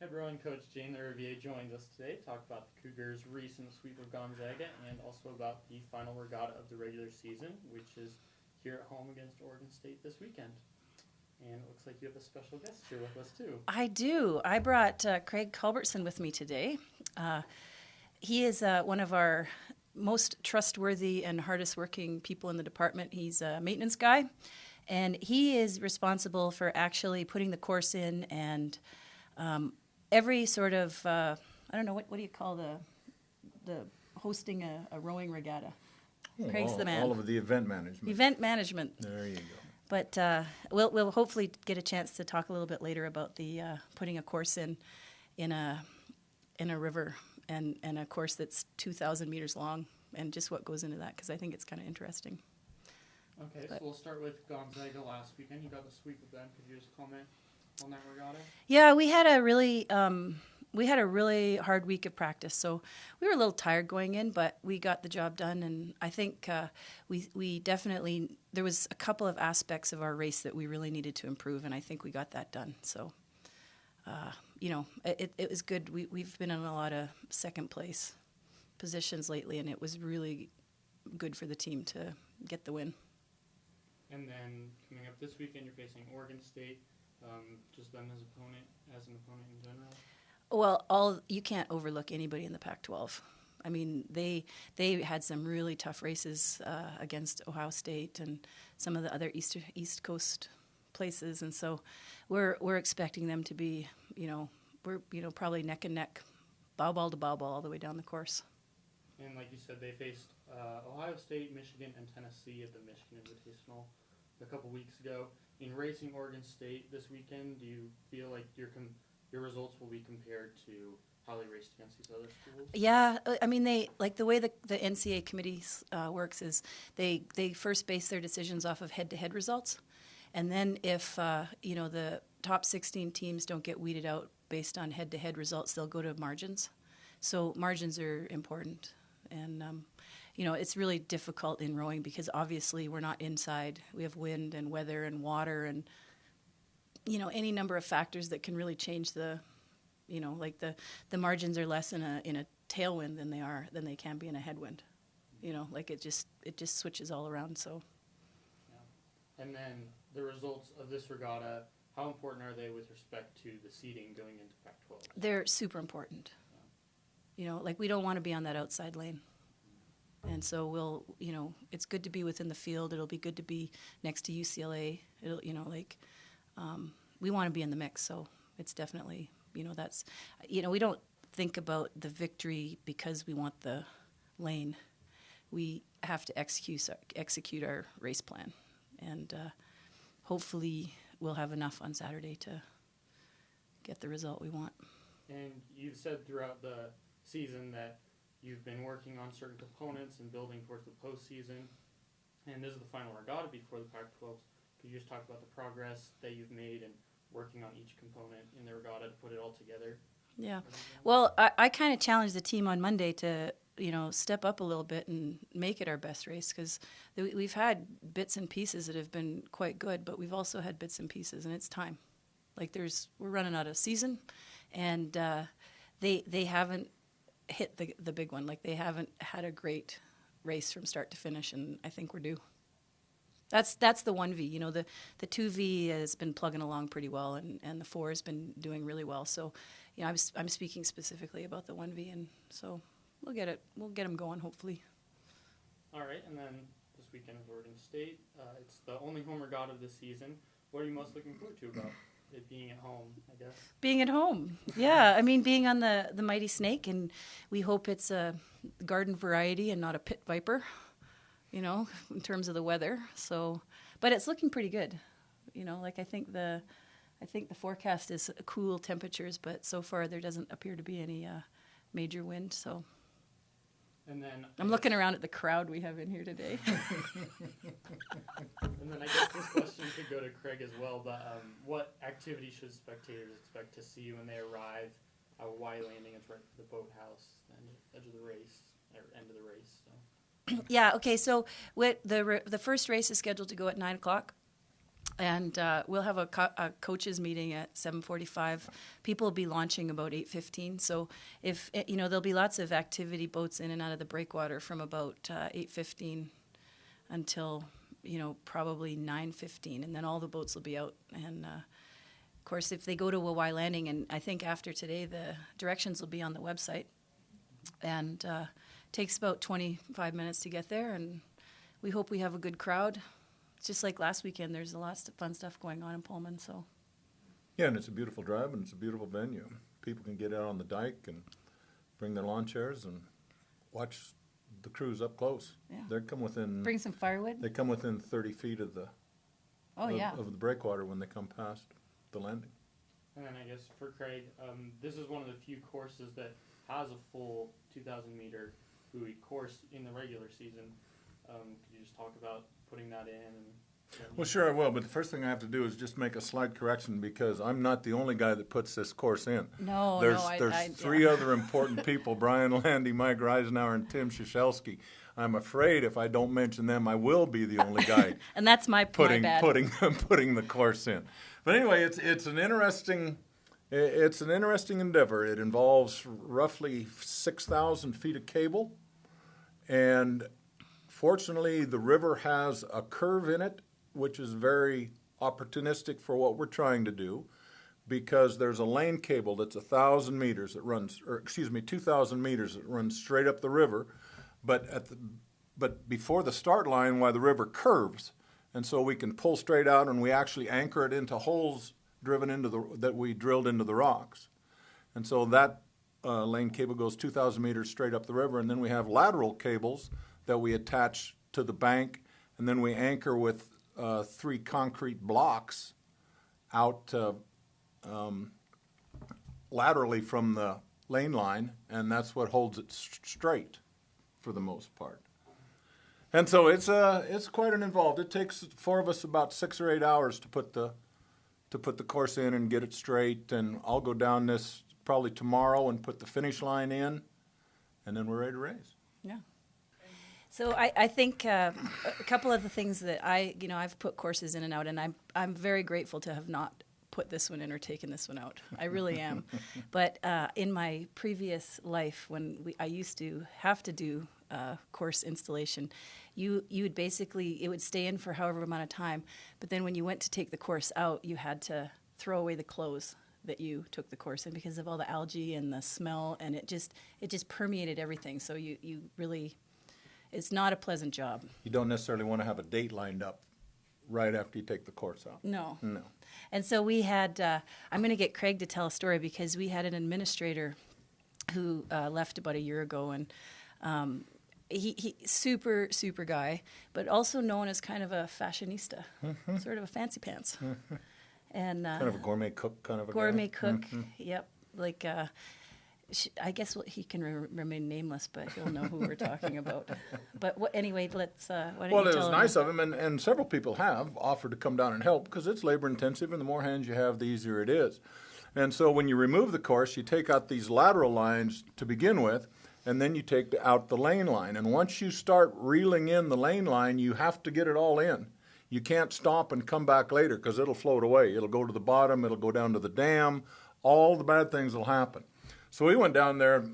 Head rowing coach Jane LaRiviere joins us today to talk about the Cougars' recent sweep of Gonzaga and also about the final regatta of the regular season, which is here at home against Oregon State this weekend. And it looks like you have a special guest here with us, too. I do. I brought Craig Culbertson with me today. He is one of our most trustworthy and hardest working people in the department. He's a maintenance guy, and he is responsible for actually putting the course in and every sort of, I don't know, what do you call the hosting a rowing regatta? Craig's the man. All of the event management. Event management. There you go. But we'll hopefully get a chance to talk a little bit later about the putting a course in a river and a course that's 2,000 meters long and just what goes into that, because I think it's kind of interesting. Okay, so we'll start with Gonzaga last weekend. You got the sweep of them. Could you just comment on that regatta? Yeah, we had a really hard week of practice, so we were a little tired going in, but we got the job done, and I think we definitely, there was a couple of aspects of our race that we really needed to improve, and I think we got that done. So, it was good. We've been in a lot of second place positions lately, and it was really good for the team to get the win. And then coming up this weekend, you're facing Oregon State. Just them as an opponent in general? Well, you can't overlook anybody in the Pac-12. I mean, they had some really tough races against Ohio State and some of the other East Coast places, and so we're expecting them to be, probably neck and neck, bow ball to bow ball all the way down the course. And like you said, they faced Ohio State, Michigan, and Tennessee at the Michigan Invitational a couple weeks ago. In racing Oregon State this weekend, do you feel like your results will be compared to how they raced against these other schools? Yeah, I mean, they like the way the NCAA committee works is they first base their decisions off of head-to-head results, and then if the top 16 teams don't get weeded out based on head-to-head results, they'll go to margins. So margins are important, and it's really difficult in rowing because obviously we're not inside. We have wind and weather and water and any number of factors that can really change the margins are less in a tailwind than they can be in a headwind. It just switches all around. So. Yeah. And then the results of this regatta, how important are they with respect to the seeding going into Pac-12? They're super important. Yeah. We don't want to be on that outside lane. And so it's good to be within the field. It'll be good to be next to UCLA. We want to be in the mix. So it's definitely, that's, we don't think about the victory because we want the lane. We have to execute our race plan. And hopefully we'll have enough on Saturday to get the result we want. And you've said throughout the season that you've been working on certain components and building towards the postseason, and this is the final regatta before the Pac-12. Could you just talk about the progress that you've made and working on each component in the regatta to put it all together? Yeah. Well, I kind of challenged the team on Monday to, step up a little bit and make it our best race because we've had bits and pieces that have been quite good, but we've also had bits and pieces, and it's time. We're running out of season, and they haven't hit the big one. They haven't had a great race from start to finish, and I think we're due. That's the 1V. The 2V has been plugging along pretty well, and the 4 has been doing really well. So, I'm speaking specifically about the 1V, and so we'll get them going hopefully. All right, and then this weekend is Oregon State. It's the only home regatta of this season. What are you most looking forward to about it being at home, I guess? Being at home, yeah. I mean, being on the Mighty Snake, and we hope it's a garden variety and not a pit viper, in terms of the weather. So, but it's looking pretty good. I think the forecast is cool temperatures, but so far there doesn't appear to be any major wind. So. And then I'm looking around at the crowd we have in here today. And then I guess this question could go to Craig as well, but what activity should spectators expect to see when they arrive at Hawaii Landing? It's right at the boathouse, the edge of the race, or end of the race. So. Yeah, okay, so the first race is scheduled to go at 9 o'clock. And we'll have a coaches meeting at 7:45. People will be launching about 8:15. So if there'll be lots of activity boats in and out of the breakwater from about 8:15 until probably 9:15, and then all the boats will be out. And of course, if they go to a Y landing, and I think after today the directions will be on the website, and takes about 25 minutes to get there, and we hope we have a good crowd. Just like last weekend, there's lots of fun stuff going on in Pullman. So, yeah, and it's a beautiful drive, and it's a beautiful venue. People can get out on the dike and bring their lawn chairs and watch the cruise up close. Yeah. They come within. Bring some firewood. They come within 30 feet of the. Of the breakwater when they come past the landing. And then I guess for Craig, this is one of the few courses that has a full 2,000 meter buoy course in the regular season. Could you just talk about putting that in? Well, sure I will, but the first thing I have to do is just make a slight correction because I'm not the only guy that puts this course in. There's three other important people, Brian Landy, Mike Reisenauer, and Tim Shashelski. I'm afraid if I don't mention them, I will be the only guy and that's my putting bad. putting the course in. But anyway, it's an interesting endeavor. It involves roughly 6,000 feet of cable, and fortunately, the river has a curve in it, which is very opportunistic for what we're trying to do, because there's a lane cable that's 2,000 meters that runs, 2,000 meters that runs straight up the river, but before the start line, while the river curves, and so we can pull straight out, and we actually anchor it into holes driven into that we drilled into the rocks, and so that lane cable goes 2,000 meters straight up the river, and then we have lateral cables that we attach to the bank, and then we anchor with 3 concrete blocks out laterally from the lane line, and that's what holds it straight for the most part. And so it's quite an involved. It takes 4 of us about 6 or 8 hours to put the course in and get it straight, and I'll go down this probably tomorrow and put the finish line in, and then we're ready to race. Yeah. So I think a couple of the things that I've put courses in and out, and I'm very grateful to have not put this one in or taken this one out. I really am. But in my previous life, when I used to have to do course installation, you would basically, it would stay in for however amount of time, but then when you went to take the course out, you had to throw away the clothes that you took the course in because of all the algae and the smell, and it just permeated everything. So you really, it's not a pleasant job. You don't necessarily want to have a date lined up right after you take the course out. No. And so we had, I'm going to get Craig to tell a story because we had an administrator who left about a year ago, and he super guy, but also known as kind of a fashionista, sort of a fancy pants. And kind of a gourmet cook kind of a gourmet guy. cook, yep. Like, I guess he can remain nameless, but he'll know who we're talking about. But anyway, let's. Why don't Well, you it tell was him? nice of him, and several people have offered to come down and help because it's labor intensive, and the more hands you have, the easier it is. And so when you remove the course, you take out these lateral lines to begin with, and then you take out the lane line. And once you start reeling in the lane line, you have to get it all in. You can't stop and come back later because it'll float away. It'll go to the bottom. It'll go down to the dam. All the bad things will happen. So we went down there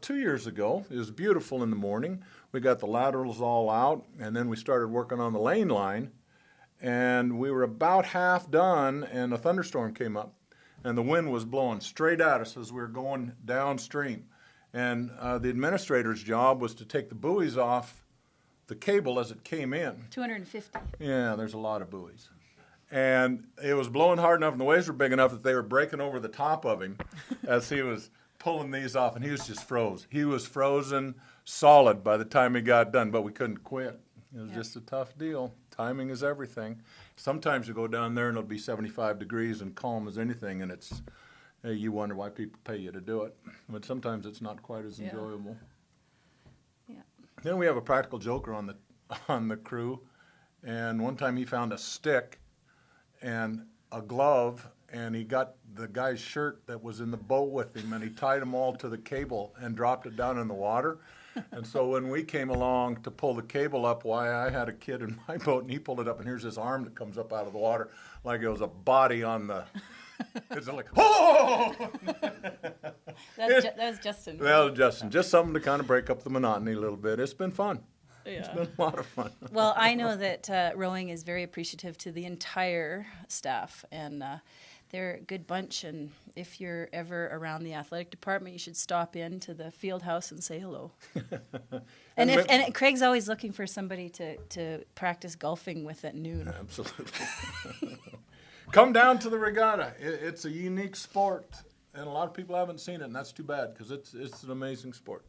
2 years ago. It was beautiful in the morning. We got the laterals all out, and then we started working on the lane line. And we were about half done, and a thunderstorm came up. And the wind was blowing straight at us as we were going downstream. And the administrator's job was to take the buoys off the cable as it came in. 250. Yeah, there's a lot of buoys. And it was blowing hard enough and the waves were big enough that they were breaking over the top of him as he was pulling these off, and he was just froze. He was frozen solid by the time he got done, but we couldn't quit. It was just a tough deal. Timing is everything. Sometimes you go down there and it'll be 75 degrees and calm as anything, and it's you wonder why people pay you to do it. But sometimes it's not quite as enjoyable. Yeah. Then we have a practical joker on the crew, and one time he found a stick and a glove and he got the guy's shirt that was in the boat with him, and he tied them all to the cable and dropped it down in the water. And so when we came along to pull the cable up, why, I had a kid in my boat, and he pulled it up, and here's this arm that comes up out of the water like it was a body on the... It's like, oh! That was Justin. Well, Justin, just something to kind of break up the monotony a little bit. It's been fun. Yeah. It's been a lot of fun. Well, I know that rowing is very appreciative to the entire staff, and they're a good bunch. And if you're ever around the athletic department, you should stop in to the field house and say hello. and Craig's always looking for somebody to practice golfing with at noon. Absolutely. Come down to the regatta. It's a unique sport, and a lot of people haven't seen it, and that's too bad because it's an amazing sport.